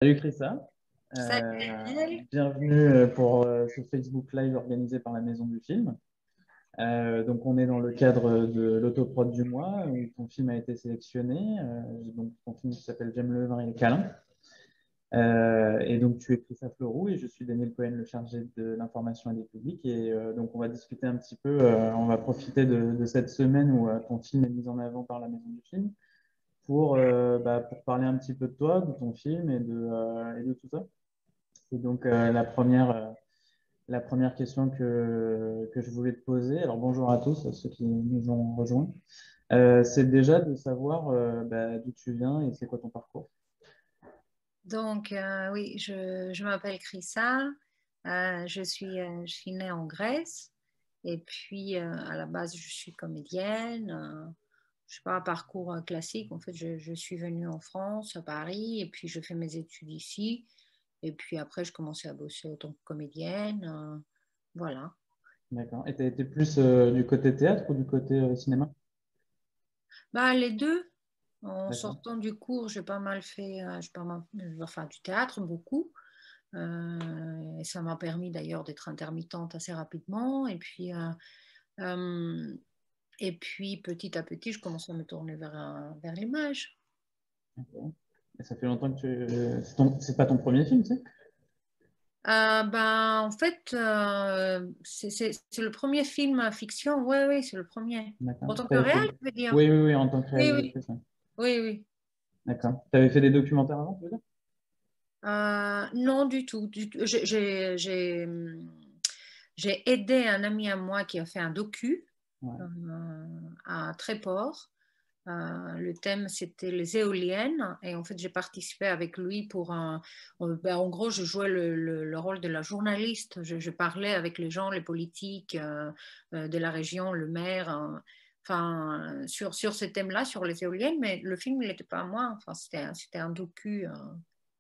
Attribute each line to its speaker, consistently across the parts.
Speaker 1: Salut Chrissa.
Speaker 2: Salut
Speaker 1: Euh,
Speaker 2: Daniel.
Speaker 1: Bienvenue pour ce Facebook Live organisé par la Maison du Film. Donc on est dans le cadre de l'autoprod du mois où ton film a été sélectionné. Donc ton film qui s'appelle J'aime le vin et les câlins. Et donc tu es Chrissa Fleuroux et je suis Daniel Cohen, le chargé de l'information et des publics. Et donc on va discuter un petit peu, on va profiter de cette semaine où ton film est mis en avant par la Maison du Film pour parler un petit peu de toi, de ton film et de tout ça. Et donc, la première question que je voulais te poser, alors bonjour à tous, à ceux qui nous ont rejoints, c'est déjà de savoir d'où tu viens et c'est quoi ton parcours.
Speaker 2: Oui, je m'appelle Chrissa. Je suis née en Grèce. Et puis, à la base, je suis comédienne. Je suis pas un parcours classique. En fait, je suis venue en France, à Paris, et puis je fais mes études ici. Et puis après, je commençais à bosser en tant que comédienne. Voilà.
Speaker 1: D'accord. Et tu as été plus du côté théâtre ou du côté cinéma?
Speaker 2: Bah, les deux. En
Speaker 1: D'accord.
Speaker 2: sortant du cours, j'ai pas mal fait, enfin, du théâtre, beaucoup. Et ça m'a permis d'ailleurs d'être intermittente assez rapidement. Euh, et puis petit à petit, je commence à me tourner vers l'image.
Speaker 1: D'accord. Et ça fait longtemps que c'est pas ton premier film, tu sais?
Speaker 2: En fait, c'est le premier film à fiction. Oui, oui, c'est le premier.
Speaker 1: D'accord.
Speaker 2: En tant que
Speaker 1: T'avais
Speaker 2: réel,
Speaker 1: fait...
Speaker 2: je veux dire.
Speaker 1: Oui, oui, oui, en tant que
Speaker 2: Oui, oui,
Speaker 1: réalisatrice. Ouais.
Speaker 2: oui, oui.
Speaker 1: D'accord. Tu avais fait des documentaires avant, tu veux dire?
Speaker 2: Non, du tout. J'ai aidé un ami à moi qui a fait un docu
Speaker 1: Ouais.
Speaker 2: euh, à Tréport. Le thème, c'était les éoliennes. Et en fait, j'ai participé avec lui pour un... En gros, je jouais le rôle de la journaliste. Je parlais avec les gens, les politiques de la région, le maire, enfin, sur ce thème-là, sur les éoliennes. Mais le film, il n'était pas à moi. Enfin, c'était un docu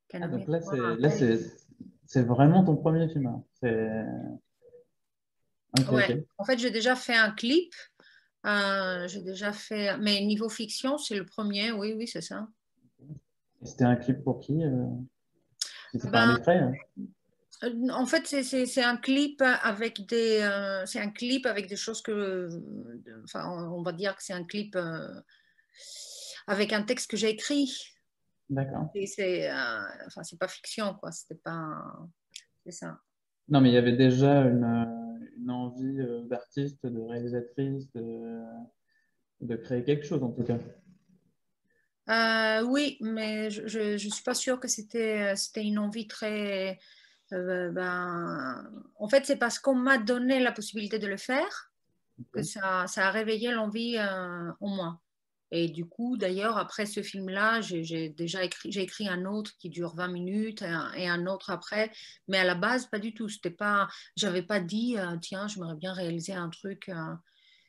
Speaker 2: qu'un
Speaker 1: Ah,
Speaker 2: ami
Speaker 1: donc
Speaker 2: à moi a
Speaker 1: là,
Speaker 2: réalisé.
Speaker 1: c'est vraiment ton premier film, hein. Ok,
Speaker 2: Ouais,
Speaker 1: ok.
Speaker 2: en fait, j'ai déjà fait un clip. J'ai déjà fait... Mais niveau fiction, c'est le premier. Oui, oui, c'est ça.
Speaker 1: C'était un clip pour qui? Si c'est pas
Speaker 2: Ben,
Speaker 1: indiscret, hein.
Speaker 2: En fait, c'est un clip avec c'est un clip avec des choses enfin, on va dire que c'est un clip avec un texte que j'ai écrit.
Speaker 1: D'accord.
Speaker 2: Enfin, c'est pas fiction, quoi. C'était pas, c'est ça.
Speaker 1: Non, mais il y avait déjà une envie d'artiste, de réalisatrice, de créer quelque chose en tout cas.
Speaker 2: Oui, mais je suis pas sûre que c'était une envie très. En fait, c'est parce qu'on m'a donné la possibilité de le faire que
Speaker 1: Ok.
Speaker 2: ça a réveillé l'envie en moi. Et du coup, d'ailleurs, après ce film-là, j'ai écrit un autre qui dure 20 minutes et un autre après. Mais à la base, pas du tout. C'était pas, j'avais pas dit, tiens, j'aimerais bien réaliser un truc.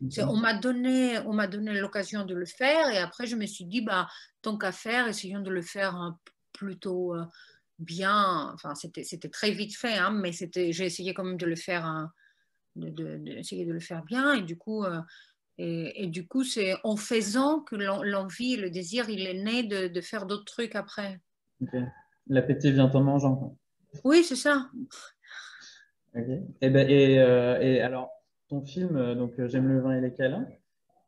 Speaker 1: Ok.
Speaker 2: On m'a donné l'occasion de le faire. Et après, je me suis dit, bah, tant qu'à faire, essayons de le faire plutôt bien. Enfin, c'était très vite fait, hein, mais j'ai essayé quand même de le faire, d'essayer de le faire bien. Et du coup, c'est en faisant que l'envie, le désir, il est né de faire d'autres trucs après.
Speaker 1: Ok. L'appétit vient en mangeant, quoi.
Speaker 2: Oui, c'est ça.
Speaker 1: Ok. Et alors, ton film, J'aime le vin et les câlins,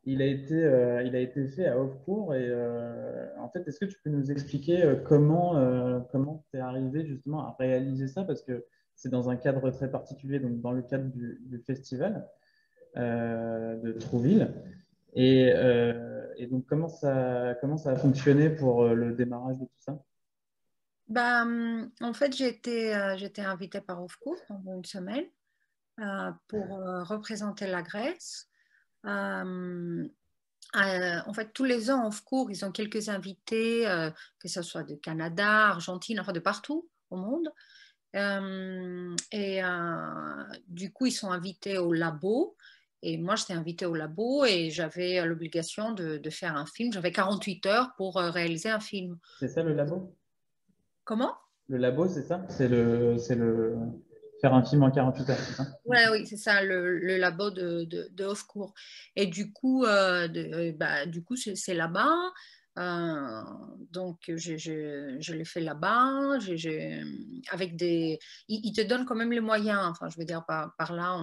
Speaker 1: il a été fait à Offcourt en fait, est-ce que tu peux nous expliquer comment tu es arrivé justement à réaliser ça? Parce que c'est dans un cadre très particulier, donc dans le cadre du festival de Trouville. Et donc, comment ça a fonctionné pour le démarrage de tout ça?
Speaker 2: En fait, j'étais invitée par OFCOUR pendant une semaine pour représenter la Grèce. Euh, En fait, tous les ans, OFCOUR, ils ont quelques invités, que ce soit de Canada, Argentine, enfin de partout au monde. Du coup, ils sont invités au labo. Et moi, j'étais invitée au labo et j'avais l'obligation de faire un film. J'avais 48 heures pour réaliser un film.
Speaker 1: C'est ça le labo?
Speaker 2: Comment?
Speaker 1: Le labo, c'est ça? C'est le faire un film en 48 heures, c'est ça?
Speaker 2: Ouais, oui, c'est ça, le labo de Hofcourt. Et du coup, c'est là-bas. Euh, donc, je l'ai fait là-bas. Avec ils te donnent quand même les moyens. Enfin, je veux dire, par là,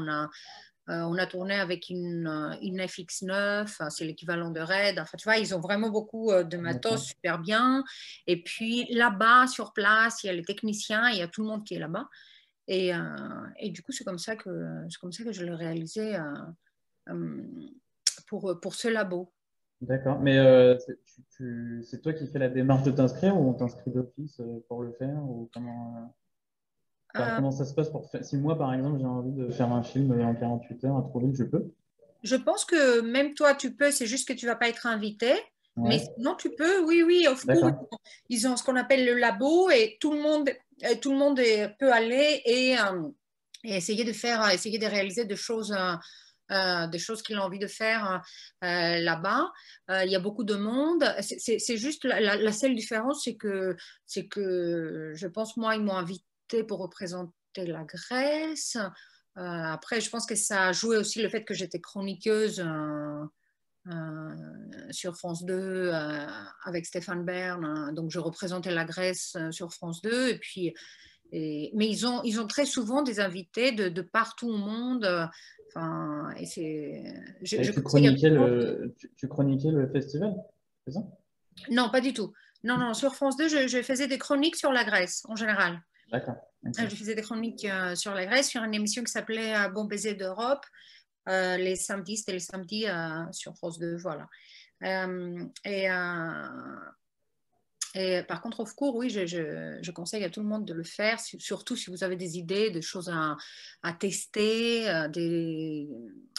Speaker 2: on a tourné avec une FX9, c'est l'équivalent de RED. Enfin, tu vois, ils ont vraiment beaucoup de matos super bien. Et puis là-bas, sur place, il y a les techniciens, il y a tout le monde qui est là-bas. Et du coup, c'est comme ça que je l'ai réalisé euh, pour ce labo.
Speaker 1: D'accord. Mais c'est toi qui fais la démarche de t'inscrire ou on t'inscrit d'office pour le faire ou enfin,
Speaker 2: Euh,
Speaker 1: comment ça se passe pour faire... Si moi, par exemple, j'ai envie de faire un film en 48 heures à trop vite, je peux?
Speaker 2: je pense que même toi, tu peux, c'est juste que tu ne vas pas être invité. Mais
Speaker 1: Ouais,
Speaker 2: sinon, tu peux, oui, oui, of course.
Speaker 1: d'accord.
Speaker 2: Ils ont ce qu'on appelle le labo et tout le monde peut aller et essayer de réaliser des choses qu'il a envie de faire là-bas. Il y a beaucoup de monde. C'est juste la seule différence, c'est que je pense, moi, ils m'ont invité pour représenter la Grèce. Après, je pense que ça a joué aussi le fait que j'étais chroniqueuse sur France 2 avec Stéphane Bern. Donc, je représentais la Grèce sur France 2. Mais ils ont très souvent des invités de partout au monde. Enfin, et
Speaker 1: Et
Speaker 2: je conseille à tout le monde.
Speaker 1: tu chroniquais le festival, c'est ça?
Speaker 2: Non, pas du tout. Non, non, sur France 2, je faisais des chroniques sur la Grèce en général.
Speaker 1: D'accord. Ok.
Speaker 2: Je faisais des chroniques sur la Grèce, sur une émission qui s'appelait Bon baiser d'Europe. Les samedis, c'était les samedis sur France 2, voilà. Euh, et, euh, et par contre, off cours, oui, je conseille à tout le monde de le faire, surtout si vous avez des idées, des choses à tester,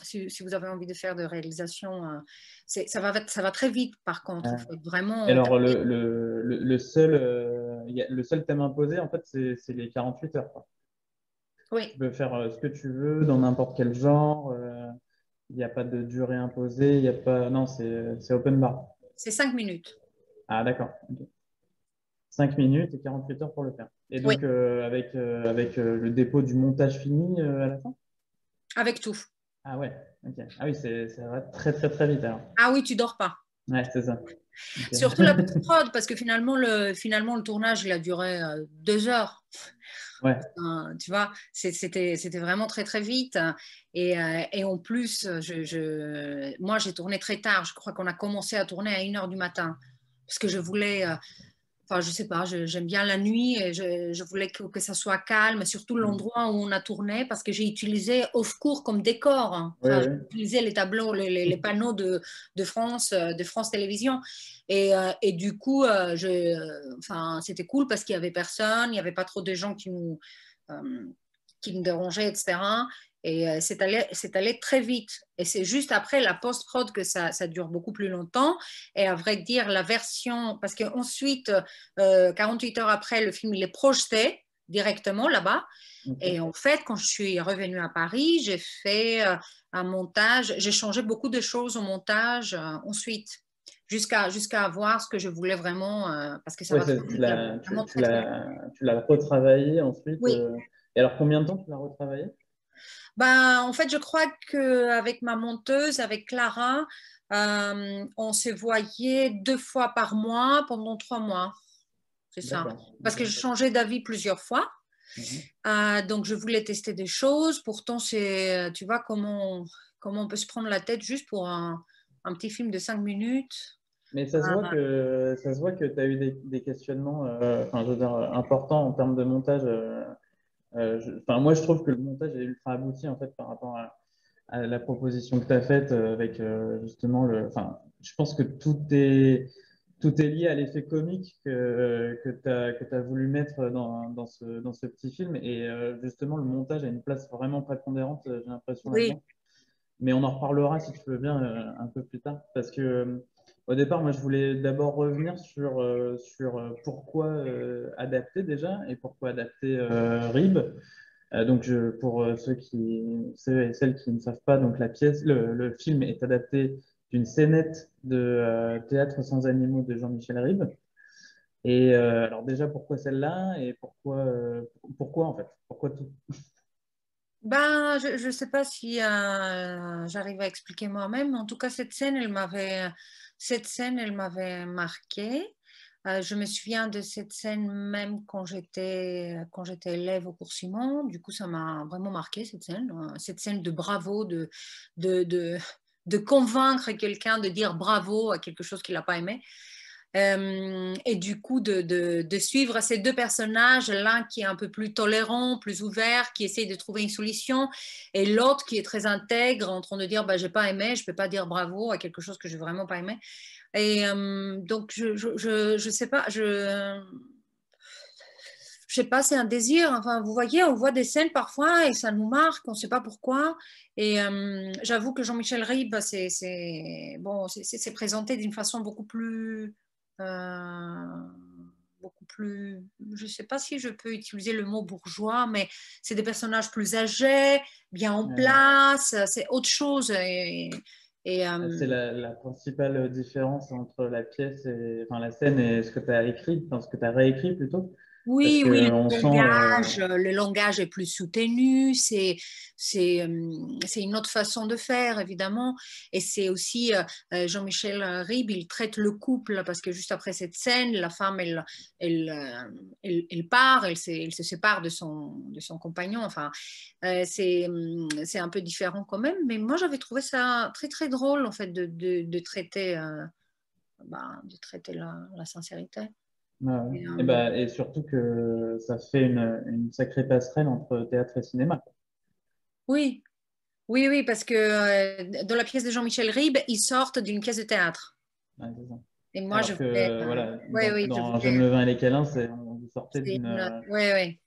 Speaker 2: si vous avez envie de faire de réalisation. Ça va très vite, par contre. Il faut être
Speaker 1: Et
Speaker 2: vraiment.
Speaker 1: alors, le seul thème imposé, en fait, c'est les 48 heures, quoi. Tu
Speaker 2: Oui,
Speaker 1: peux faire ce que tu veux dans n'importe quel genre. Il n'y a pas de durée imposée. Il y a pas... Non, c'est open bar.
Speaker 2: c'est 5 minutes.
Speaker 1: Ah, d'accord. Ok. 5 minutes et 48 heures pour le faire. Et
Speaker 2: Oui,
Speaker 1: donc, avec le dépôt du montage fini à la fin?
Speaker 2: avec tout.
Speaker 1: Ah ouais, ok. Ah oui, ça va très, très, très vite alors.
Speaker 2: Ah oui, tu dors pas.
Speaker 1: Ouais, c'est ça. Ok.
Speaker 2: Surtout la post-prod, parce que finalement, le tournage, il a duré 2 heures.
Speaker 1: Ouais.
Speaker 2: Tu vois, c'était vraiment très, très vite. Et en plus, moi, j'ai tourné très tard. Je crois qu'on a commencé à tourner à 1 heure du matin. Parce que je voulais, enfin, je sais pas, j'aime bien la nuit et je voulais que ça soit calme, surtout
Speaker 1: Mm.
Speaker 2: l'endroit où on a tourné, parce que j'ai utilisé off-court comme décor.
Speaker 1: Oui,
Speaker 2: Enfin,
Speaker 1: oui.
Speaker 2: j'ai utilisé les tableaux, les panneaux de France Télévisions. Et du coup, enfin, c'était cool parce qu'il y avait personne, il n'y avait pas trop de gens euh, qui nous dérangeaient, etc. Et c'est allé très vite. Et c'est juste après la post-prod que ça dure beaucoup plus longtemps. Et à vrai dire, la version, parce qu'ensuite, 48 heures après, le film, il est projeté directement là-bas. Et
Speaker 1: Ok.
Speaker 2: en fait, quand je suis revenue à Paris, j'ai fait un montage, j'ai changé beaucoup de choses au montage ensuite, jusqu'à avoir ce que je voulais vraiment, parce que ça
Speaker 1: Ouais,
Speaker 2: va très vite là-bas, vraiment très, très vite.
Speaker 1: tu l'as retravaillé ensuite.
Speaker 2: Oui.
Speaker 1: Et alors, combien de temps tu l'as retravaillé?
Speaker 2: Ben, en fait, je crois qu'avec ma monteuse, avec Clara, on se voyait 2 fois par mois pendant 3 mois. C'est ça.
Speaker 1: D'accord.
Speaker 2: Parce que
Speaker 1: Ok.
Speaker 2: j'ai changé d'avis plusieurs fois.
Speaker 1: Mhm.
Speaker 2: Donc, je voulais tester des choses. Pourtant, tu vois, comment on peut se prendre la tête juste pour un petit film de 5 minutes.
Speaker 1: Mais ça se voit que tu as eu des questionnements enfin, je veux dire, importants en termes de montage. Enfin, moi, je trouve que le montage est ultra abouti en fait par rapport à la proposition que tu as faite avec justement enfin, je pense que tout est lié à l'effet comique que tu as voulu mettre dans ce petit film. Et justement, le montage a une place vraiment prépondérante, j'ai l'impression
Speaker 2: Oui,
Speaker 1: là-dedans. Mais on en reparlera si tu veux bien un peu plus tard. Parce que au départ, moi, je voulais d'abord revenir sur pourquoi adapter déjà et pourquoi adapter RIB. Donc, pour ceux et celles qui ne savent pas, donc le film est adapté d'une scénette de Théâtre sans animaux de Jean-Michel Ribes. Et alors déjà, pourquoi celle-là et pourquoi en fait? Pourquoi tout?
Speaker 2: ben, je ne sais pas si j'arrive à expliquer moi-même. En tout cas, cette scène, Cette scène, elle m'avait marquée. Je me souviens de cette scène même quand j'étais élève au cours Simon. Du coup, ça m'a vraiment marqué cette scène de bravo, de, de, de convaincre quelqu'un de dire bravo à quelque chose qu'il n'a pas aimé. Et du coup, de suivre ces deux personnages, l'un qui est un peu plus tolérant, plus ouvert, qui essaye de trouver une solution, et l'autre qui est très intègre, en train de dire bah, j'ai pas aimé, je peux pas dire bravo à quelque chose que j'ai vraiment pas aimé. Et donc, je sais pas, je sais pas, c'est un désir. Enfin, vous voyez, on voit des scènes parfois et ça nous marque, on ne sait pas pourquoi. Et j'avoue que Jean-Michel Ribes, bon, c'est présenté d'une façon euh, beaucoup plus, je ne sais pas si je peux utiliser le mot bourgeois, mais c'est des personnages plus âgés, bien en place, c'est autre chose.
Speaker 1: C'est la principale différence entre la pièce, enfin la scène et ce que tu as écrit, enfin, ce que tu as réécrit plutôt. Parce
Speaker 2: Oui, oui,
Speaker 1: qu'on sent.
Speaker 2: le langage est plus soutenu, c'est une autre façon de faire, évidemment. Et c'est aussi Jean-Michel Ribes, il traite le couple, parce que juste après cette scène, la femme, elle part, elle se sépare de son compagnon. Enfin, c'est un peu différent quand même, mais moi, j'avais trouvé ça très, très drôle, en fait, de traiter, de traiter la sincérité.
Speaker 1: Ouais, ouais.
Speaker 2: Et,
Speaker 1: Et surtout que ça fait une sacrée passerelle entre théâtre et cinéma.
Speaker 2: oui. Oui, oui, parce que dans la pièce de Jean-Michel Ribes, ils sortent d'une pièce de théâtre.
Speaker 1: Ouais, c'est ça.
Speaker 2: Et moi, je
Speaker 1: Alors
Speaker 2: voulais.
Speaker 1: que voilà,
Speaker 2: Oui, oui, je
Speaker 1: dans J'aime
Speaker 2: voulais.
Speaker 1: le vin et les câlins, vous sortez
Speaker 2: Oui, oui.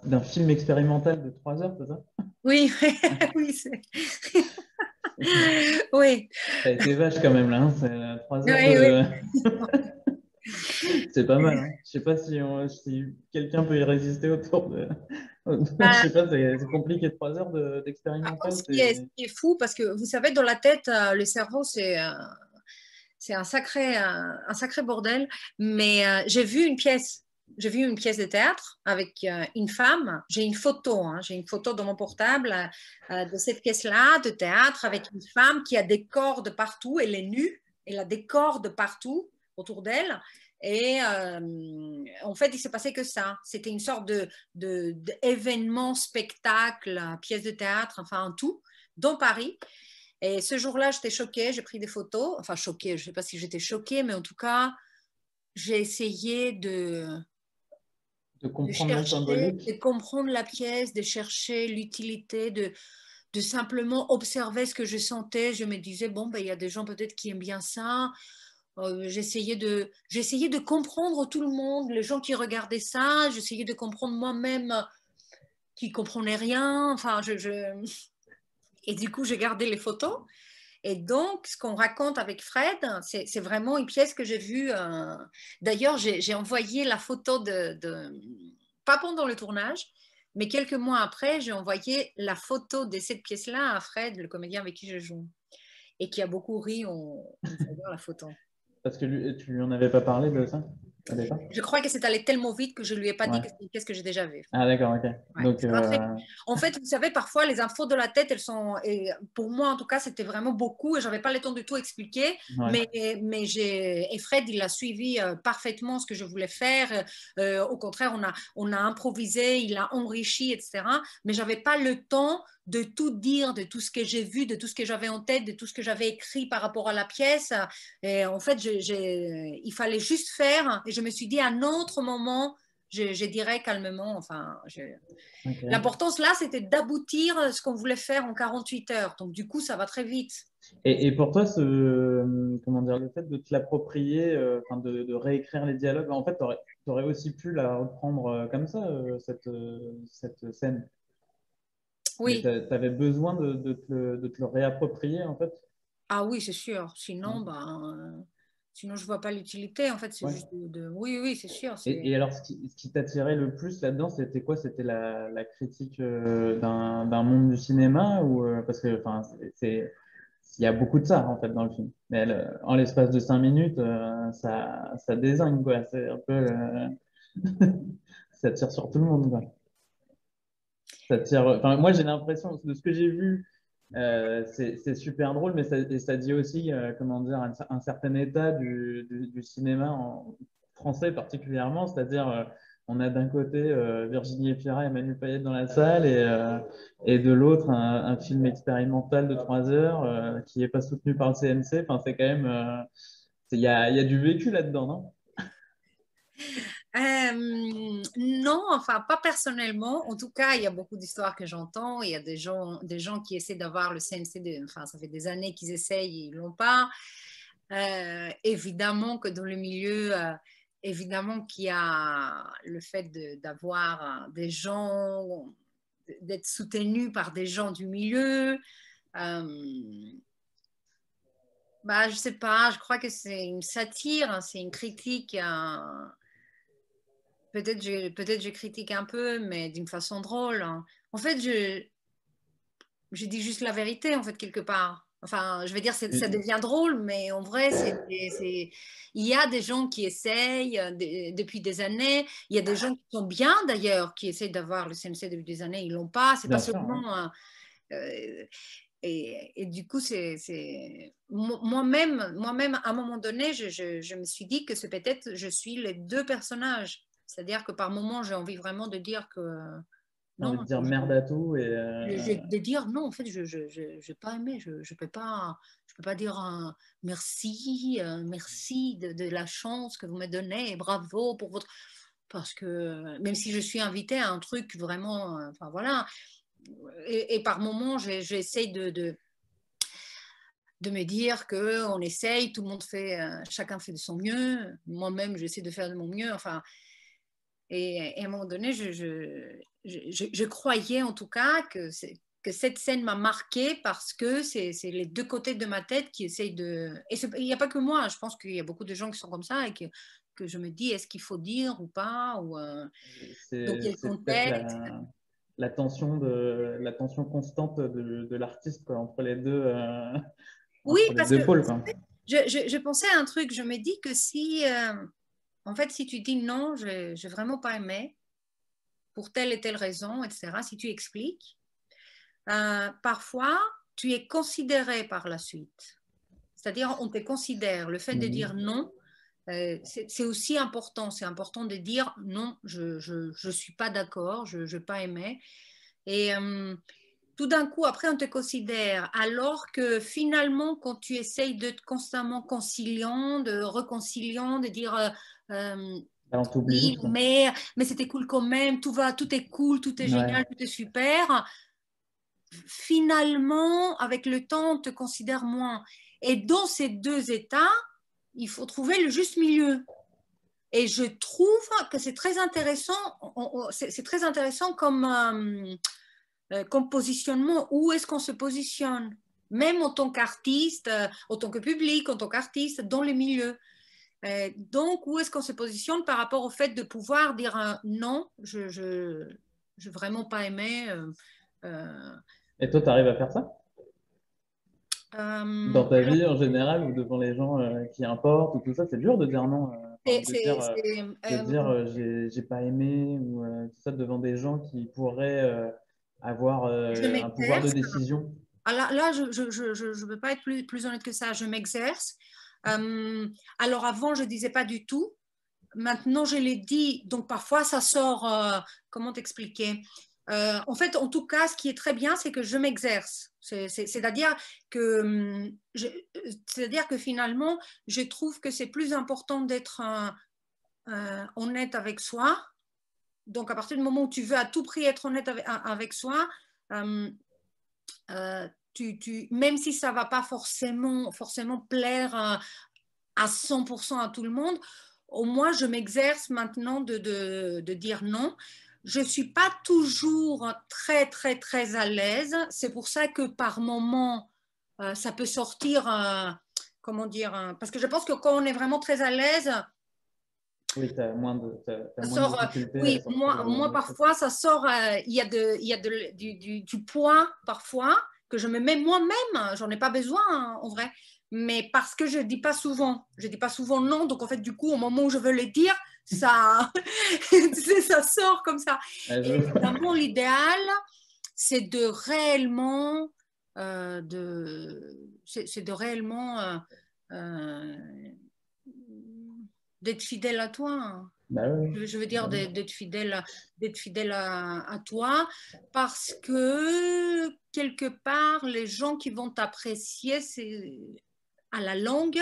Speaker 1: d'un film expérimental de 3 heures, c'est ça?
Speaker 2: Oui, oui, oui,
Speaker 1: Ça a été vache quand même là, hein, c'est 3 heures
Speaker 2: oui, oui.
Speaker 1: de. C'est pas mal, hein. Je sais pas si quelqu'un peut y résister autour de. Je
Speaker 2: Euh,
Speaker 1: sais pas, c'est compliqué, 3 heures
Speaker 2: Par contre,
Speaker 1: d'expérimental,
Speaker 2: ce qui est fou, parce que vous savez, dans la tête, le cerveau, c'est un sacré bordel. Mais j'ai vu une pièce. J'ai vu une pièce de théâtre avec une femme. J'ai une photo, hein, j'ai une photo dans mon portable de cette pièce-là de théâtre avec une femme qui a des cordes partout. Elle est nue, elle a des cordes partout autour d'elle. Et en fait, il s'est passé que ça. C'était une sorte d'événement, spectacle, pièce de théâtre, enfin un tout, dans Paris. Et ce jour-là, j'étais choquée, j'ai pris des photos. Enfin, choquée, je ne sais pas si j'étais choquée, mais en tout cas, j'ai essayé
Speaker 1: de
Speaker 2: de
Speaker 1: comprendre la
Speaker 2: chercher, de
Speaker 1: symbolique.
Speaker 2: comprendre la pièce, de chercher l'utilité, de simplement observer ce que je sentais. Je me disais, bon, ben, il y a des gens peut-être qui aiment bien ça. J'essayais de comprendre tout le monde, les gens qui regardaient ça. J'essayais de comprendre moi-même qui comprenais rien. Enfin, Et du coup, j'ai gardé les photos. Et donc, ce qu'on raconte avec Fred, c'est vraiment une pièce que j'ai vue. D'ailleurs, j'ai envoyé la photo pas pendant le tournage, mais quelques mois après, j'ai envoyé la photo de cette pièce-là à Fred, le comédien avec qui je joue, et qui a beaucoup ri en voyant la photo.
Speaker 1: Parce que tu lui en avais pas parlé de ça au départ?
Speaker 2: Je crois que c'est allé tellement vite que je ne lui ai pas dit
Speaker 1: Ouais.
Speaker 2: que c'était une pièce que j'ai déjà vue.
Speaker 1: Ah d'accord, ok.
Speaker 2: Ouais,
Speaker 1: Donc,
Speaker 2: ça va très vite. En fait, vous savez, parfois, les infos de la tête, elles sont. Et pour moi, en tout cas, c'était vraiment beaucoup et je n'avais pas le temps de tout expliquer.
Speaker 1: ouais.
Speaker 2: Et Fred, il a suivi parfaitement ce que je voulais faire. Au contraire, on a improvisé, il a enrichi, etc. Mais je n'avais pas le temps de tout dire, de tout ce que j'ai vu, de tout ce que j'avais en tête, de tout ce que j'avais écrit par rapport à la pièce. Et en fait, il fallait juste faire. Et je me suis dit, à un autre moment, je dirais calmement, enfin,
Speaker 1: Ok.
Speaker 2: l'importance là, c'était d'aboutir à ce qu'on voulait faire en 48 heures. Donc, du coup, ça va très vite.
Speaker 1: Et pour toi, comment dire, le fait de te l'approprier, enfin de réécrire les dialogues, en fait, tu aurais aussi pu la reprendre comme ça, cette scène. Mais tu
Speaker 2: Oui.
Speaker 1: avais besoin de te le réapproprier, en fait.
Speaker 2: Ah oui, c'est sûr.
Speaker 1: Ouais.
Speaker 2: Sinon, je vois pas l'utilité. En fait, c'est
Speaker 1: Ouais.
Speaker 2: juste Oui, oui, c'est sûr.
Speaker 1: Et alors, ce qui t'attirait le plus là-dedans, c'était quoi? C'était la critique d'un monde du cinéma ou parce que enfin, il y a beaucoup de ça en fait dans le film. Mais en l'espace de 5 minutes, ça dézingue quoi. C'est un peu, ça tire sur tout le monde quoi. Ça tire. Enfin, moi j'ai l'impression de ce que j'ai vu. C'est super drôle, mais ça dit aussi, comment dire, un certain état du cinéma français particulièrement, c'est-à-dire on a d'un côté Virginie Efira et Manu Payet dans la salle et de l'autre un film expérimental de 3 heures qui n'est pas soutenu par le CNC. Enfin, c'est quand même, il y a du vécu là-dedans, non?
Speaker 2: Non, enfin, pas personnellement. En tout cas, il y a beaucoup d'histoires que j'entends. Il y a des gens qui essaient d'avoir le CNC, enfin, ça fait des années qu'ils essayent, ils ne l'ont pas. Évidemment que dans le milieu, évidemment qu'il y a le fait d'avoir des gens, d'être soutenu par des gens du milieu. Bah, je sais pas, je crois que c'est une satire, hein, c'est une critique. Peut-être je critique un peu, mais d'une façon drôle, hein. En fait, je dis juste la vérité, en fait, quelque part. Enfin, je veux dire, ça devient drôle, mais en vrai, il y a des gens qui essayent depuis des années. Il y a des gens qui sont bien, d'ailleurs, qui essayent d'avoir le CNC depuis des années. Ils l'ont pas. C'est pas
Speaker 1: Bien sûr, ouais.
Speaker 2: seulement... et du coup, moi-même, à un moment donné, je me suis dit que c'est peut-être je suis les deux personnages. C'est-à-dire que par moment, j'ai envie vraiment de dire que
Speaker 1: J'ai envie
Speaker 2: non,
Speaker 1: de dire merde à tout et
Speaker 2: de dire non, en fait, je pas aimé, je peux pas dire merci, merci de la chance que vous me donnez et bravo pour votre... Parce que même si je suis invitée à un truc vraiment, enfin voilà, et par moments, j'essaye de me dire qu'on essaye, tout le monde fait, chacun fait de son mieux. Moi-même, j'essaie de faire de mon mieux. Enfin, et à un moment donné, je croyais en tout cas que cette scène m'a marquée parce que c'est les deux côtés de ma tête qui essayent de... Et il n'y a pas que moi, je pense qu'il y a beaucoup de gens qui sont comme ça et que je me dis, est-ce qu'il faut dire ou pas ou, dans quel
Speaker 1: c'est peut-être
Speaker 2: contexte.
Speaker 1: la tension constante de l'artiste quoi,
Speaker 2: Oui,
Speaker 1: entre les
Speaker 2: parce que
Speaker 1: deux pôles, quoi.
Speaker 2: je pensais à un truc, je me dis que si, en fait, si tu dis non, je n'ai vraiment pas aimé, pour telle et telle raison, etc., si tu expliques, parfois, tu es considéré par la suite. C'est-à-dire, on te considère. Le fait de dire non, c'est aussi important. C'est important de dire non, je suis pas d'accord, je n'ai pas aimé. Et tout d'un coup, après, on te considère, alors que finalement, quand tu essayes d'être constamment conciliant, de réconciliant, de dire
Speaker 1: Là, on t'oublie
Speaker 2: oui,
Speaker 1: vite, quoi.
Speaker 2: mais c'était cool quand même, tout va, tout est cool, tout est
Speaker 1: Ouais,
Speaker 2: génial, tout est super. Finalement, avec le temps, on te considère moins. Et dans ces deux états, il faut trouver le juste milieu. Et je trouve que c'est très intéressant, c'est très intéressant comme positionnement. Où est-ce qu'on se positionne? Même en tant qu'artiste, en tant que public, en tant qu'artiste, dans les milieux. Donc, où est-ce qu'on se positionne par rapport au fait de pouvoir dire un non, je n'ai vraiment pas aimé. Euh,
Speaker 1: et toi, tu arrives à faire ça dans ta
Speaker 2: alors,
Speaker 1: vie en général ou devant les gens qui importent ou tout ça? C'est dur de dire non, enfin, de dire j'ai pas aimé ou tout ça devant des gens qui pourraient avoir
Speaker 2: je
Speaker 1: un pouvoir de
Speaker 2: m'exerce.
Speaker 1: décision.
Speaker 2: Ah, là, je ne peux pas être plus honnête que ça. Je m'exerce. Alors avant, je ne disais pas du tout. Maintenant, je l'ai dit. Donc parfois, ça sort. Comment t'expliquer? En fait, en tout cas, ce qui est très bien, c'est que je m'exerce. C'est-à-dire que, c'est-à-dire que finalement, je trouve que c'est plus important d'être honnête avec soi. Donc, à partir du moment où tu veux à tout prix être honnête avec soi, même si ça ne va pas forcément plaire à 100% à tout le monde, au moins je m'exerce maintenant de dire non. Je ne suis pas toujours très, très, très à l'aise. C'est pour ça que par moment, ça peut sortir, comment dire, parce que je pense que quand on est vraiment très à l'aise,
Speaker 1: Oui, t'as
Speaker 2: ça
Speaker 1: moins de
Speaker 2: sort,
Speaker 1: difficultés à
Speaker 2: oui,
Speaker 1: sortir
Speaker 2: moi
Speaker 1: le truc.
Speaker 2: parfois, ça sort, il y a du poids parfois que je me mets moi-même, j'en ai pas besoin hein, en vrai, mais parce que je dis pas souvent non, donc en fait du coup au moment où je veux le dire, ça, ça sort comme ça.
Speaker 1: Ouais,
Speaker 2: Et évidemment l'idéal, c'est de réellement c'est de réellement d'être fidèle à toi.
Speaker 1: Bah oui.
Speaker 2: Je veux dire d'être fidèle à toi, parce que quelque part, les gens qui vont t'apprécier, c'est à la longue,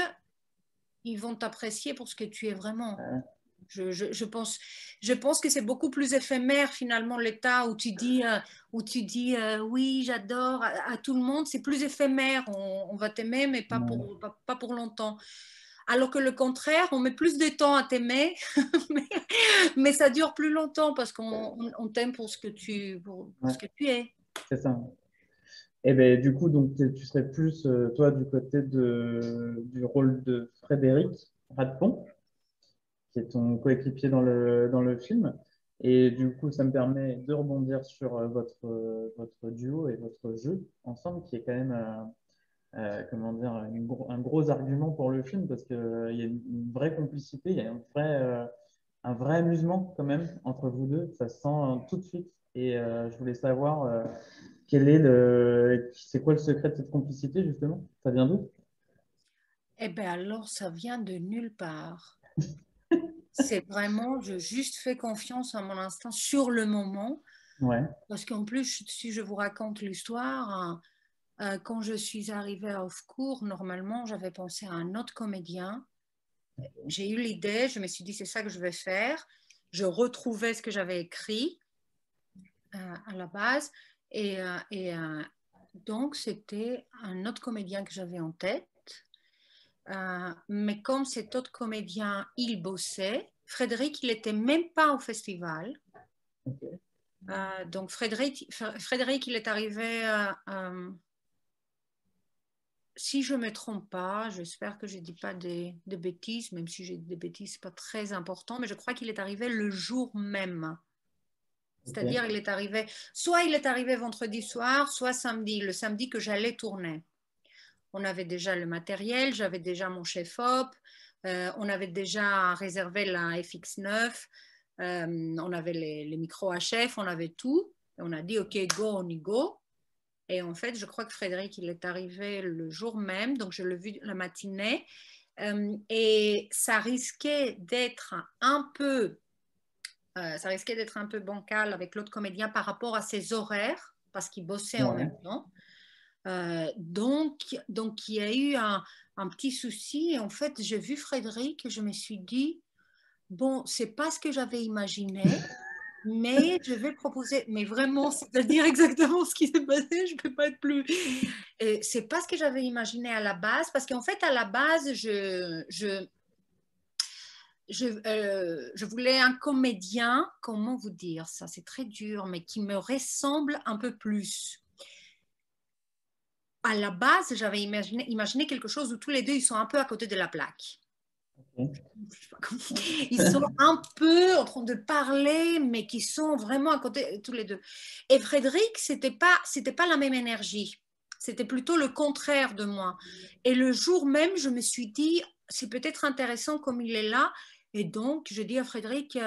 Speaker 2: ils vont t'apprécier pour ce que tu es vraiment.
Speaker 1: Ouais.
Speaker 2: Je pense que c'est beaucoup plus éphémère finalement l'état où tu dis oui, j'adore à tout le monde. C'est plus éphémère. On va t'aimer, mais
Speaker 1: Ouais.
Speaker 2: pas pour longtemps. Alors que le contraire, on met plus de temps à t'aimer, mais ça dure plus longtemps parce qu'on t'aime pour pour
Speaker 1: Ouais.
Speaker 2: ce que tu es.
Speaker 1: C'est ça. Et ben du coup, donc tu serais plus toi du côté du rôle de Frédéric Radepont, qui est ton coéquipier dans le film. Et du coup, ça me permet de rebondir sur votre duo et votre jeu ensemble, qui est quand même comment dire, un gros argument pour le film, parce qu'il y a une vraie complicité, il y a un vrai amusement quand même entre vous deux, ça se sent tout de suite. Et je voulais savoir c'est quoi le secret de cette complicité justement? Ça vient d'où?
Speaker 2: Eh bien alors, ça vient de nulle part. C'est vraiment, je juste fais confiance à mon instinct sur le moment.
Speaker 1: Ouais,
Speaker 2: Parce qu'en plus, si je vous raconte l'histoire, quand je suis arrivée à Offcourt, normalement, j'avais pensé à un autre comédien. J'ai eu l'idée, je me suis dit, c'est ça que je vais faire. Je retrouvais ce que j'avais écrit à la base. Donc, c'était un autre comédien que j'avais en tête. Mais comme cet autre comédien, il bossait, Frédéric, il n'était même pas au festival.
Speaker 1: ok.
Speaker 2: Donc, Frédéric, il est arrivé si je ne me trompe pas, j'espère que je ne dis pas de bêtises, même si j'ai des bêtises, ce n'est pas très important, mais je crois qu'il est arrivé le jour même. C'est-à-dire,
Speaker 1: Ok.
Speaker 2: soit il est arrivé vendredi soir, soit samedi, le samedi que j'allais tourner. On avait déjà le matériel, j'avais déjà mon chef-op, on avait déjà réservé la FX9, on avait les micros HF, on avait tout. Et on a dit, OK, go, on y go. Et en fait, je crois que Frédéric, il est arrivé le jour même, donc je l'ai vu la matinée. Et ça risquait d'être un peu bancal avec l'autre comédien par rapport à ses horaires, parce qu'il bossait en
Speaker 1: Ouais.
Speaker 2: même temps. Donc, il y a eu un petit souci. Et en fait, j'ai vu Frédéric et je me suis dit, bon, c'est pas ce que j'avais imaginé. Mais je vais proposer, mais vraiment, c'est-à-dire exactement ce qui s'est passé, je ne peux pas être plus. C'est pas ce que j'avais imaginé à la base, parce qu'en fait, à la base, je voulais un comédien, comment vous dire ça, c'est très dur, mais qui me ressemble un peu plus. À la base, j'avais imaginé quelque chose où tous les deux, ils sont un peu à côté de la plaque.
Speaker 1: Ok.
Speaker 2: Ils sont un peu en train de parler, mais qui sont vraiment à côté tous les deux. Et Frédéric, c'était pas la même énergie. C'était plutôt le contraire de moi. Et le jour même, je me suis dit, c'est peut-être intéressant comme il est là. Et donc, je dis à Frédéric,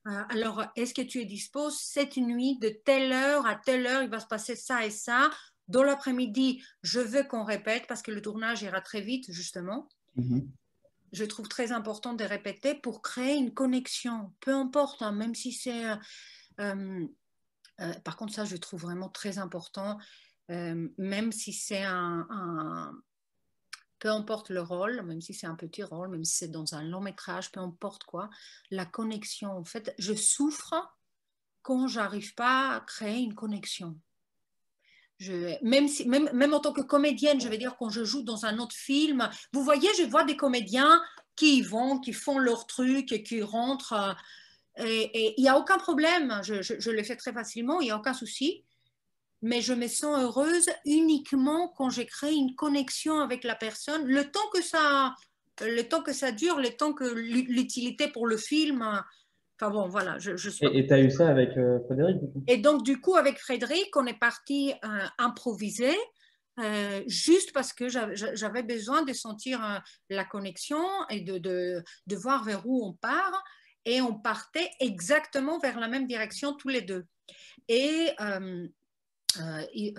Speaker 2: alors, est-ce que tu es dispo cette nuit de telle heure à telle heure, il va se passer ça et ça. Dans l'après-midi, je veux qu'on répète parce que le tournage ira très vite, justement.
Speaker 1: Mhm.
Speaker 2: Je trouve très important de répéter pour créer une connexion, peu importe, hein, même si c'est... par contre, ça, je trouve vraiment très important, même si c'est peu importe le rôle, même si c'est un petit rôle, même si c'est dans un long métrage, peu importe quoi, la connexion, en fait, je souffre quand j'arrive pas à créer une connexion. Même en tant que comédienne, je veux dire, quand je joue dans un autre film, vous voyez, je vois des comédiens qui y vont, qui font leur truc et qui rentrent. Et il n'y a aucun problème, je le fais très facilement, il n'y a aucun souci. Mais je me sens heureuse uniquement quand j'ai créé une connexion avec la personne. Le temps que ça dure, le temps que l'utilité pour le film. Enfin bon, voilà, je suis pas.
Speaker 1: Et tu as eu ça avec Frédéric, du coup?
Speaker 2: Et donc, du coup, avec Frédéric, on est parti improviser, juste parce que j'avais besoin de sentir la connexion et de voir vers où on part. Et on partait exactement vers la même direction tous les deux. Et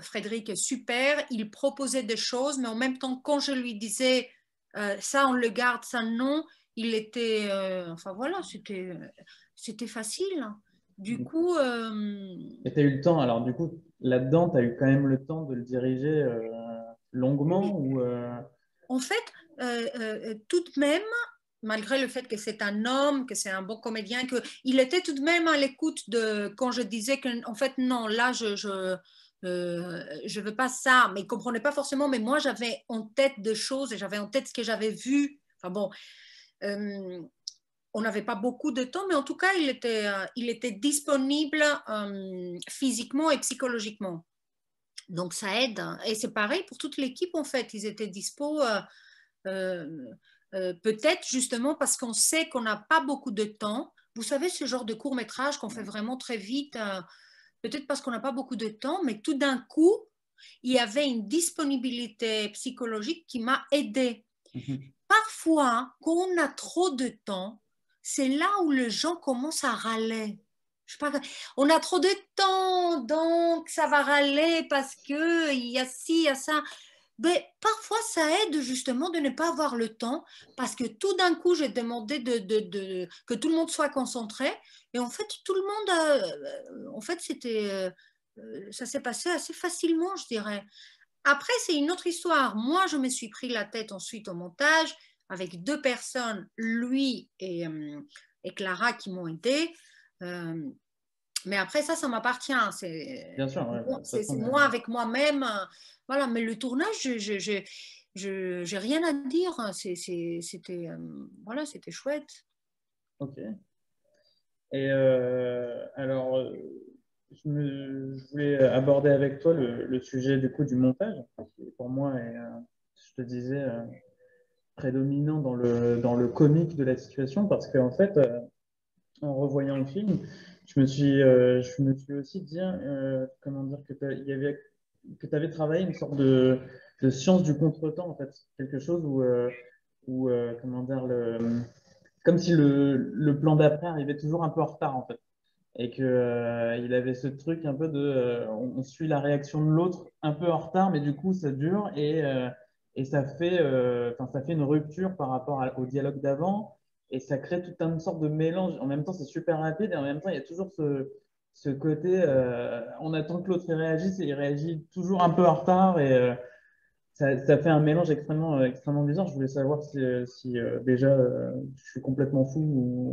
Speaker 2: Frédéric est super, il proposait des choses, mais en même temps, quand je lui disais ça on le garde, ça non, il était, enfin voilà, c'était facile. Du coup,
Speaker 1: Et tu as eu le temps, alors du coup, là-dedans, tu as eu quand même le temps de le diriger longuement ou
Speaker 2: en fait, tout de même, malgré le fait que c'est un homme, que c'est un bon comédien, qu'il était tout de même à l'écoute de quand je disais que, en fait, non, là, je veux pas ça, mais il comprenait pas forcément, mais moi, j'avais en tête des choses et j'avais en tête ce que j'avais vu. Enfin bon, on n'avait pas beaucoup de temps, mais en tout cas, il était disponible physiquement et psychologiquement. Donc, ça aide. Et c'est pareil pour toute l'équipe, en fait. Ils étaient dispo. Euh, Peut-être justement parce qu'on sait qu'on n'a pas beaucoup de temps. Vous savez, ce genre de court métrage qu'on fait vraiment très vite, peut-être parce qu'on n'a pas beaucoup de temps, mais tout d'un coup, il y avait une disponibilité psychologique qui m'a aidée. Parfois, quand on a trop de temps, c'est là où les gens commencent à râler. Je sais pas, on a trop de temps, donc ça va râler parce que il y a ci, il y a ça. Mais parfois, ça aide justement de ne pas avoir le temps parce que tout d'un coup, j'ai demandé que tout le monde soit concentré et en fait, tout le monde, en fait, ça s'est passé assez facilement, je dirais. Après, c'est une autre histoire. Moi, je me suis pris la tête ensuite au montage avec deux personnes, lui et Clara, qui m'ont aidé. Euh, mais après, ça m'appartient.
Speaker 1: bien sûr, ouais, de toute
Speaker 2: C'est
Speaker 1: façon,
Speaker 2: moi avec moi-même. Voilà, mais le tournage, j'ai rien à dire. C'était voilà, c'était chouette.
Speaker 1: ok. Et alors, je voulais aborder avec toi le sujet du coup du montage, qui pour moi est, je te disais, prédominant dans le comique de la situation, parce qu'en fait, en revoyant le film, je me suis aussi dit, comment dire, que tu avais travaillé une sorte de science du contretemps, en fait, quelque chose comment dire, comme si le plan d'après arrivait toujours un peu en retard, en fait. Et que, il avait ce truc un peu de, on suit la réaction de l'autre un peu en retard, mais du coup, ça dure et ça fait une rupture par rapport au dialogue d'avant et ça crée toute une sorte de mélange. En même temps, c'est super rapide et en même temps, il y a toujours ce côté, on attend que l'autre réagisse et il réagit toujours un peu en retard et ça fait un mélange extrêmement bizarre. Je voulais savoir si déjà je suis complètement fou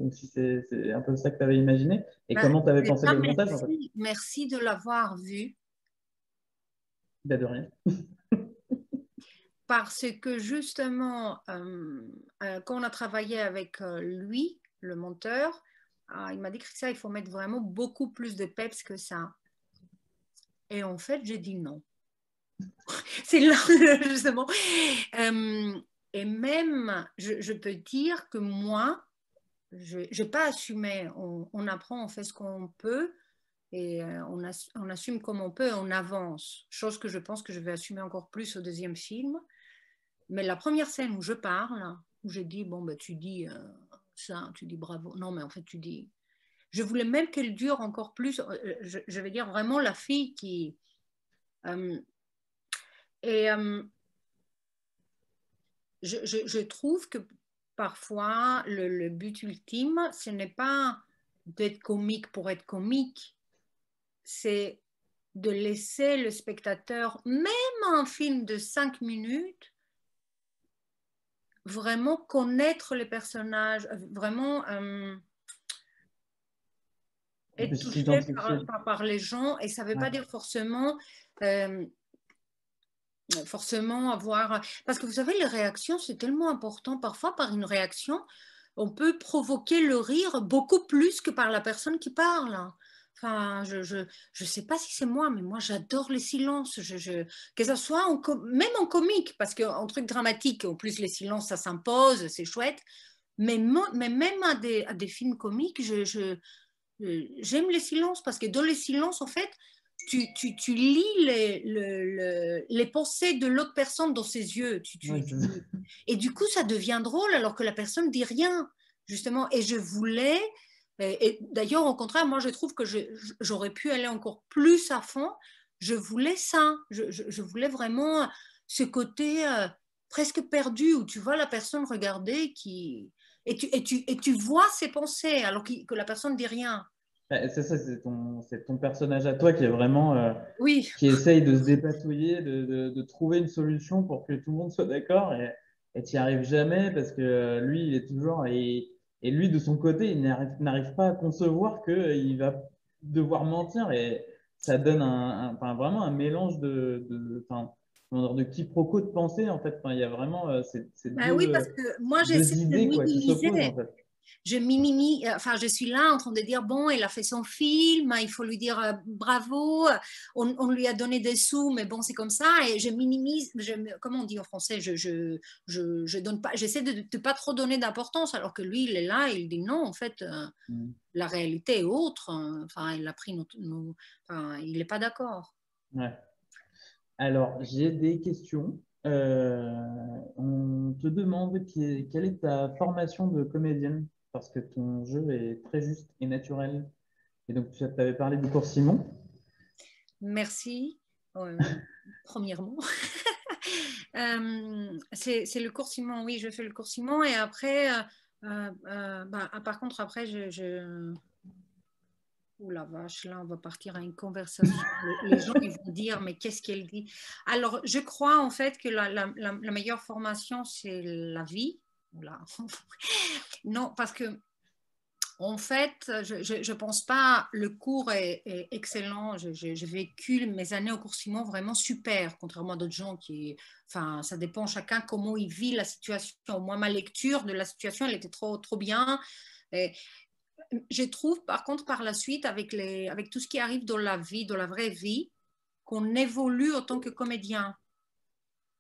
Speaker 1: ou si c'est un peu ça que tu avais imaginé et
Speaker 2: Ben,
Speaker 1: comment tu avais pensé
Speaker 2: déjà,
Speaker 1: le montage en fait.
Speaker 2: merci de l'avoir vu
Speaker 1: Il de rien.
Speaker 2: parce que justement, quand on a travaillé avec lui, le monteur, il m'a dit que ça, il faut mettre vraiment beaucoup plus de peps que ça. Et en fait, j'ai dit non. C'est là, justement. Euh, et même, je peux dire que moi, je n'ai pas assumé. On apprend, on fait ce qu'on peut et on assume comme on peut et on avance. Chose que je pense que je vais assumer encore plus au deuxième film. Mais la première scène où je parle, où je dis, bon, ben, tu dis ça, tu dis bravo. Non, mais en fait, tu dis. Je voulais même qu'elle dure encore plus. Je vais dire vraiment la fille qui. Euh, et je trouve que parfois, le but ultime, ce n'est pas d'être comique pour être comique, c'est de laisser le spectateur, même un film de 5 minutes, vraiment connaître les personnages, vraiment
Speaker 1: On peut
Speaker 2: être touché
Speaker 1: s'identifier.
Speaker 2: par les gens. Et ça ne veut
Speaker 1: Ouais.
Speaker 2: pas dire euh, forcément avoir... Parce que vous savez, les réactions, c'est tellement important. Parfois, par une réaction, on peut provoquer le rire beaucoup plus que par la personne qui parle. Enfin, je sais pas si c'est moi, mais moi, j'adore les silences. Que ce soit même en comique, parce qu'en truc dramatique, en plus, les silences, ça s'impose, c'est chouette. Mais même à des films comiques, j'aime les silences, parce que dans les silences, en fait, tu lis les pensées de l'autre personne dans ses yeux.
Speaker 1: Ouais,
Speaker 2: Et du coup, ça devient drôle alors que la personne ne dit rien, justement. Et je voulais, et d'ailleurs, au contraire, moi, je trouve que j'aurais pu aller encore plus à fond. je voulais ça. Je voulais vraiment ce côté presque perdu où tu vois la personne regarder et tu vois ses pensées alors que la personne ne dit rien.
Speaker 1: C'est ça, c'est ton personnage à toi qui est vraiment,
Speaker 2: Oui,
Speaker 1: qui essaye de se dépatouiller, de trouver une solution pour que tout le monde soit d'accord et tu n'y arrives jamais parce que lui, il est toujours, et lui, de son côté, il n'arrive pas à concevoir qu'il va devoir mentir et ça donne enfin, vraiment un mélange enfin, comment dire, de quiproquos de pensée en fait. Enfin, il y a vraiment ces
Speaker 2: ben oui, parce que moi j'essaie
Speaker 1: deux
Speaker 2: de
Speaker 1: idées quoi, qui s'opposent en
Speaker 2: minimiser.
Speaker 1: fait.
Speaker 2: Je minimise, enfin, je suis là en train de dire, bon, elle a fait son film, il faut lui dire bravo, on lui a donné des sous, mais bon, c'est comme ça, et je minimise, comment on dit en français, je donne pas, j'essaie de ne pas trop donner d'importance, alors que lui, il est là, et il dit non, en fait,
Speaker 1: Mm.
Speaker 2: la réalité est autre, enfin, il a pris enfin, il n'est pas d'accord.
Speaker 1: Ouais. Alors, j'ai des questions. On te demande quelle est ta formation de comédienne, parce que ton jeu est très juste et naturel. Et donc, tu avais parlé du cours Simon.
Speaker 2: Merci, premièrement. C'est le cours Simon, oui, je fais le cours Simon et après, par contre, après, Ouh la vache, là, on va partir à une conversation. Les gens, ils vont dire, mais qu'est-ce qu'elle dit? Alors, je crois en fait que la meilleure formation, c'est la vie. Oula. Non, parce que en fait, je pense pas, le cours est excellent. J'ai vécu mes années au cours Simon vraiment super, contrairement à d'autres gens qui, enfin, ça dépend chacun comment il vit la situation. Moi, ma lecture de la situation, elle était trop bien. Et je trouve, par contre, par la suite, avec tout ce qui arrive dans la vie, dans la vraie vie, qu'on évolue en tant que comédien.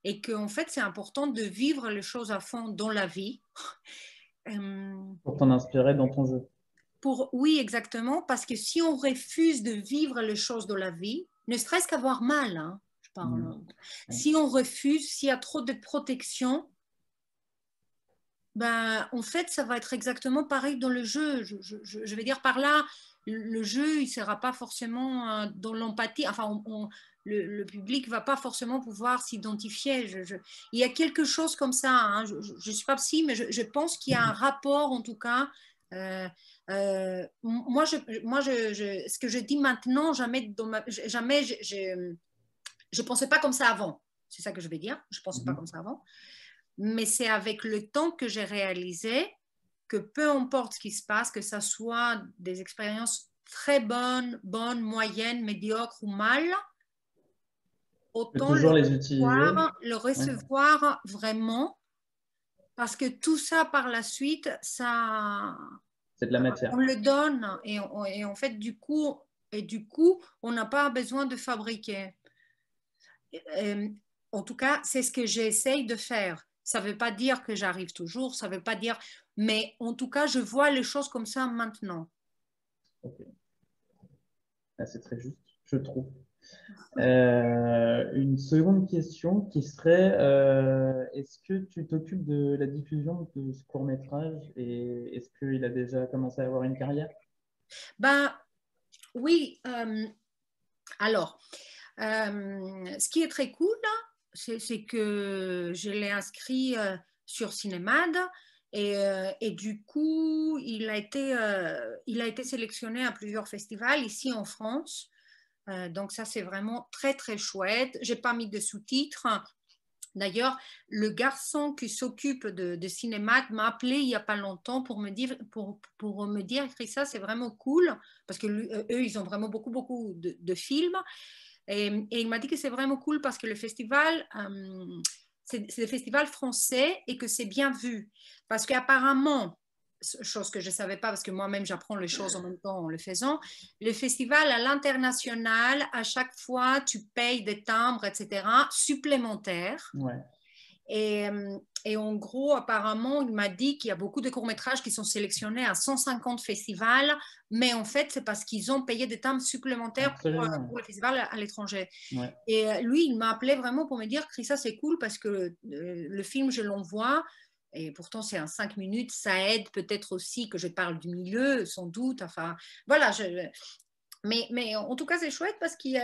Speaker 2: Et qu'en fait, c'est important de vivre les choses à fond dans la vie. Euh,
Speaker 1: Pour t'en inspirer dans ton jeu.
Speaker 2: Oui, exactement, parce que si on refuse de vivre les choses de la vie, ne serait-ce qu'avoir mal, hein, je parle.
Speaker 1: Mm. Ouais.
Speaker 2: Si on refuse, s'il y a trop de protection, ben, en fait, ça va être exactement pareil dans le jeu. Je vais dire par là, le jeu, il ne sera pas forcément dans l'empathie. Enfin, le public ne va pas forcément pouvoir s'identifier. Il y a quelque chose comme ça. Hein. Je ne suis pas psy, mais je pense qu'il y a un rapport, en tout cas. Moi, ce que je dis maintenant, jamais je pensais pas comme ça avant. C'est ça que je vais dire. Je pensais pas
Speaker 1: Mhm.
Speaker 2: comme ça avant. Mais c'est avec le temps que j'ai réalisé que peu importe ce qui se passe, que ça soit des expériences très bonnes, moyennes, médiocres ou mal,
Speaker 1: Tu peux
Speaker 2: autant
Speaker 1: toujours les utiliser.
Speaker 2: le
Speaker 1: Ouais.
Speaker 2: recevoir vraiment, parce que tout ça par la suite, ça,
Speaker 1: C'est de la matière.
Speaker 2: on le donne et en fait du coup, on n'a pas besoin de fabriquer. Euh, En tout cas, c'est ce que j'essaye de faire. Ça ne veut pas dire que j'arrive toujours, ça ne veut pas dire, mais en tout cas, je vois les choses comme ça maintenant.
Speaker 1: Ok. Ah, c'est très juste, je trouve. Une seconde question qui serait, est-ce que tu t'occupes de la diffusion de ce court-métrage et est-ce qu'il a déjà commencé à avoir une carrière?
Speaker 2: Ben oui, alors, ce qui est très cool, c'est que je l'ai inscrit sur Cinémad et du coup, il a été sélectionné à plusieurs festivals ici en France. Donc ça, c'est vraiment très chouette. J'ai pas mis de sous-titres. D'ailleurs, le garçon qui s'occupe de Cinémat m'a appelé il n'y a pas longtemps pour me dire que ça, c'est vraiment cool, parce que eux, ils ont vraiment beaucoup de films. Et il m'a dit que c'est vraiment cool parce que le festival, c'est le festival français et que c'est bien vu. Parce qu'apparemment, chose que je ne savais pas parce que moi-même j'apprends les choses en même temps en le faisant, le festival à l'international, à chaque fois, tu payes des timbres, etc., supplémentaires.
Speaker 1: Ouais.
Speaker 2: Et, et en gros, apparemment, il m'a dit qu'il y a beaucoup de courts-métrages qui sont sélectionnés à 150 festivals, mais en fait, c'est parce qu'ils ont payé des timbres supplémentaires
Speaker 1: Absolument.
Speaker 2: pour le festival à l'étranger.
Speaker 1: Ouais.
Speaker 2: Et lui, il m'a appelé vraiment pour me dire que ça, c'est cool parce que le film, je l'envoie. Et pourtant, c'est en 5 minutes. Ça aide peut-être aussi que je parle du milieu, sans doute. Enfin, voilà. Mais en tout cas, c'est chouette parce il y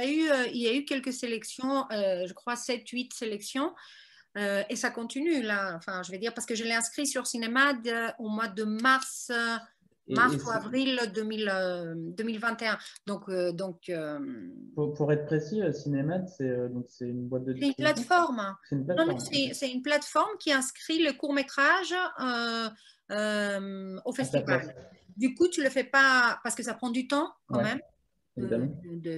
Speaker 2: a eu quelques sélections, je crois 7, 8 sélections, et ça continue là. Enfin, je vais dire, parce que je l'ai inscrit sur Cinéma au mois de mars,
Speaker 1: Et
Speaker 2: ou avril 2021.
Speaker 1: pour être précis, Cinémat, c'est une boîte de
Speaker 2: C'est une
Speaker 1: distribution?
Speaker 2: plateforme.
Speaker 1: C'est une
Speaker 2: Non, non,
Speaker 1: plateforme, ok.
Speaker 2: c'est une plateforme qui inscrit le court-métrage au
Speaker 1: À ta
Speaker 2: festival.
Speaker 1: place.
Speaker 2: Du coup, tu ne le fais pas parce que ça prend du temps quand
Speaker 1: Ouais,
Speaker 2: même
Speaker 1: évidemment.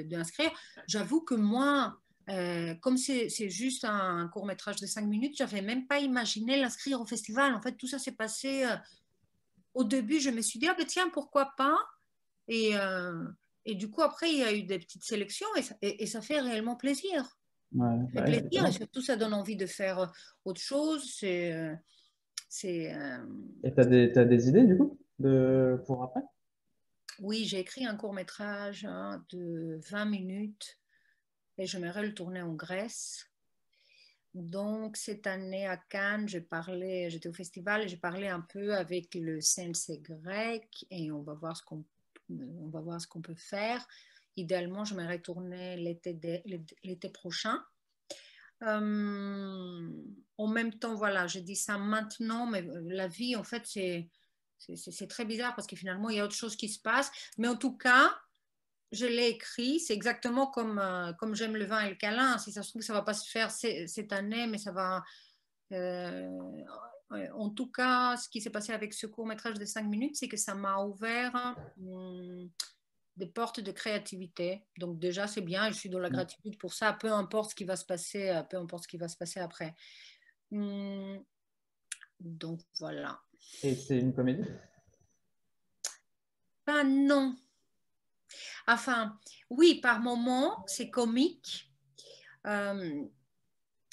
Speaker 2: d'inscrire. J'avoue que moi, comme c'est juste un court-métrage de 5 minutes, je n'avais même pas imaginé l'inscrire au festival. En fait, tout ça s'est passé. Au début, je me suis dit, ah ben tiens, pourquoi pas? Et, euh, et du coup, après, il y a eu des petites sélections et ça fait réellement plaisir.
Speaker 1: Ouais,
Speaker 2: Ça fait
Speaker 1: bah,
Speaker 2: plaisir et
Speaker 1: évidemment.
Speaker 2: surtout, ça donne envie de faire autre chose. C'est,
Speaker 1: Et t'as des idées, du coup, pour après?
Speaker 2: oui, j'ai écrit un court-métrage de 20 minutes et j'aimerais le tourner en Grèce. Donc, cette année à Cannes, j'étais au festival et j'ai parlé un peu avec le CNC grec et on va voir ce qu'on peut faire. Idéalement, j'aimerais tourner l'été prochain. En même temps, voilà, je dis ça maintenant, mais la vie, en fait, c'est très bizarre parce que finalement, il y a autre chose qui se passe. Mais en tout cas, je l'ai écrit. C'est exactement comme j'aime le vin et le câlin. Si ça se trouve, ça ne va pas se faire cette année, mais ça va. En tout cas, ce qui s'est passé avec ce court-métrage de 5 minutes, c'est que ça m'a ouvert des portes de créativité. Donc déjà, c'est bien et je suis dans la
Speaker 1: Ouais.
Speaker 2: gratitude pour ça, peu importe ce qui va se passer, peu importe ce qui va se passer après. Hum, donc voilà.
Speaker 1: Et c'est une comédie?
Speaker 2: Ben non. Enfin, oui, par moment, c'est comique. Euh,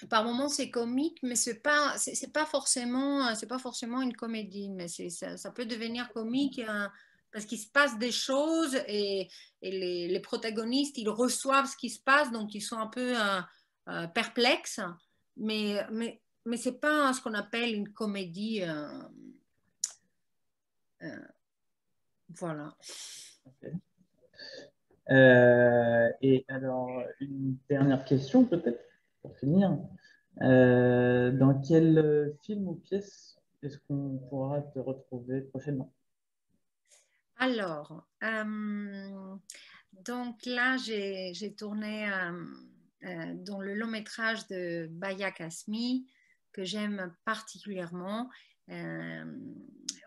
Speaker 2: Par moments c'est comique, mais c'est pas forcément une comédie, mais ça peut devenir comique parce qu'il se passe des choses et les protagonistes ils reçoivent ce qui se passe, donc ils sont un peu perplexes, mais c'est pas ce qu'on appelle une comédie, euh, voilà.
Speaker 1: Ok. Et alors, une dernière question peut-être pour finir. Dans quel film ou pièce est-ce qu'on pourra te retrouver prochainement?
Speaker 2: Alors, donc là, j'ai tourné dans le long métrage de Baya Kasmi, que j'aime particulièrement. Euh,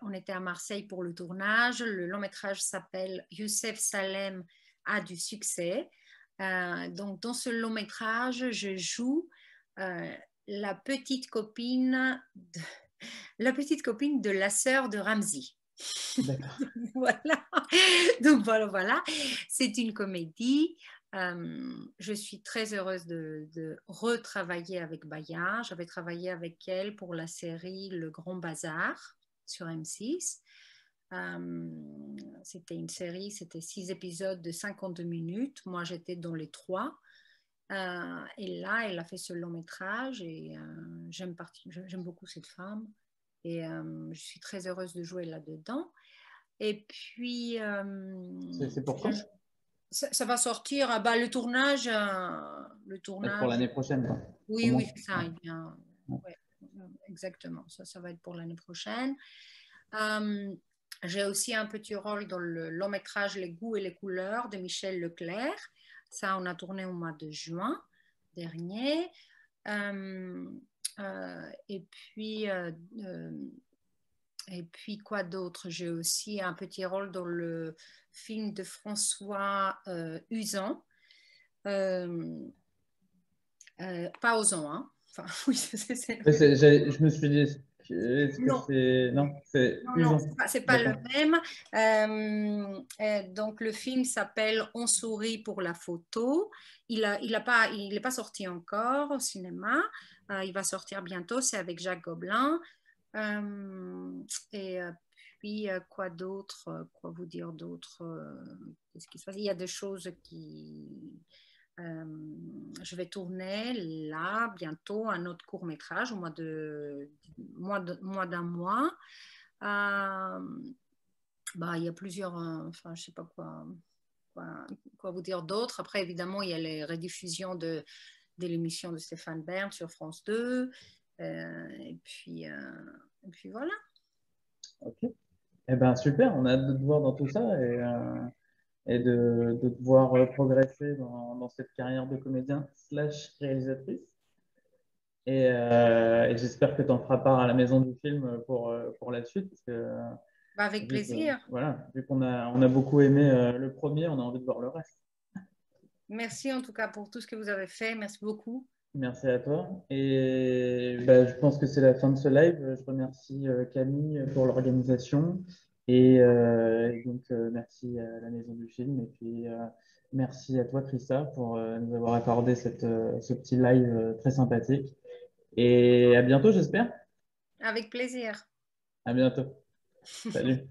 Speaker 2: on était à Marseille pour le tournage. Le long métrage s'appelle Youssef Salem a du succès. Donc, dans ce long métrage, je joue euh, la petite copine la petite copine de la sœur de Ramsey.
Speaker 1: D'accord.
Speaker 2: Voilà. Donc voilà, voilà. C'est une comédie. Je suis très heureuse de retravailler avec Baya. J'avais travaillé avec elle pour la série Le Grand Bazar sur M6. C'était une série, c'était 6 épisodes de 52 minutes. Moi, j'étais dans les 3. Et là, elle a fait ce long métrage et j'aime beaucoup cette femme. Et je suis très heureuse de jouer là-dedans. Et puis,
Speaker 1: C'est pour quand?
Speaker 2: ça va sortir. Bah, le
Speaker 1: Peut-être pour
Speaker 2: tournage.
Speaker 1: l'année prochaine, quoi. Au
Speaker 2: Oui,
Speaker 1: moins.
Speaker 2: oui, c'est ça.
Speaker 1: Ouais.
Speaker 2: Eh bien,
Speaker 1: Ouais.
Speaker 2: ouais, exactement. Ça va être pour l'année prochaine. Euh, j'ai aussi un petit rôle dans le long métrage Les goûts et les couleurs de Michel Leclerc. Ça, on a tourné au mois de juin dernier. Euh, et puis, et puis, quoi d'autre? J'ai aussi un petit rôle dans le film de François Uzan. Euh, pas Ozon, hein. Enfin, oui,
Speaker 1: Je me suis dit, est-ce que
Speaker 2: non,
Speaker 1: c'est... Non, c'est
Speaker 2: non, non,
Speaker 1: usant.
Speaker 2: c'est pas le
Speaker 1: D'accord.
Speaker 2: même. Donc, le film s'appelle On sourit pour la photo. Il est pas sorti encore au cinéma. Il va sortir bientôt. C'est avec Jacques Gobelin. Euh, et puis, quoi d'autre? Quoi vous dire d'autre? Qu'est-ce qui se passe? Il y a des choses euh, je vais tourner là bientôt un autre court métrage au mois d'un mois. Euh, bah, il y a plusieurs, enfin, je sais pas quoi. quoi vous dire d'autre. Après, évidemment, il y a les rediffusions de l'émission de Stéphane Bern sur France 2. Et puis voilà.
Speaker 1: Ok. Eh ben, super, on a hâte de te voir dans tout ça et de te voir progresser dans cette carrière de comédien slash réalisatrice. Et j'espère que tu en feras part à la maison du film pour la suite, parce que
Speaker 2: Avec plaisir.
Speaker 1: voilà, vu qu'on a beaucoup aimé le premier, on a envie de voir le reste.
Speaker 2: Merci en tout cas pour tout ce que vous avez fait. Merci beaucoup.
Speaker 1: Merci à toi. Et bah, je pense que c'est la fin de ce live. Je remercie Camille pour l'organisation. Et donc, merci à la Maison du Film. Et puis, merci à toi, Christa, pour nous avoir accordé ce petit live très sympathique. Et à bientôt, j'espère.
Speaker 2: Avec plaisir.
Speaker 1: À bientôt. Salut.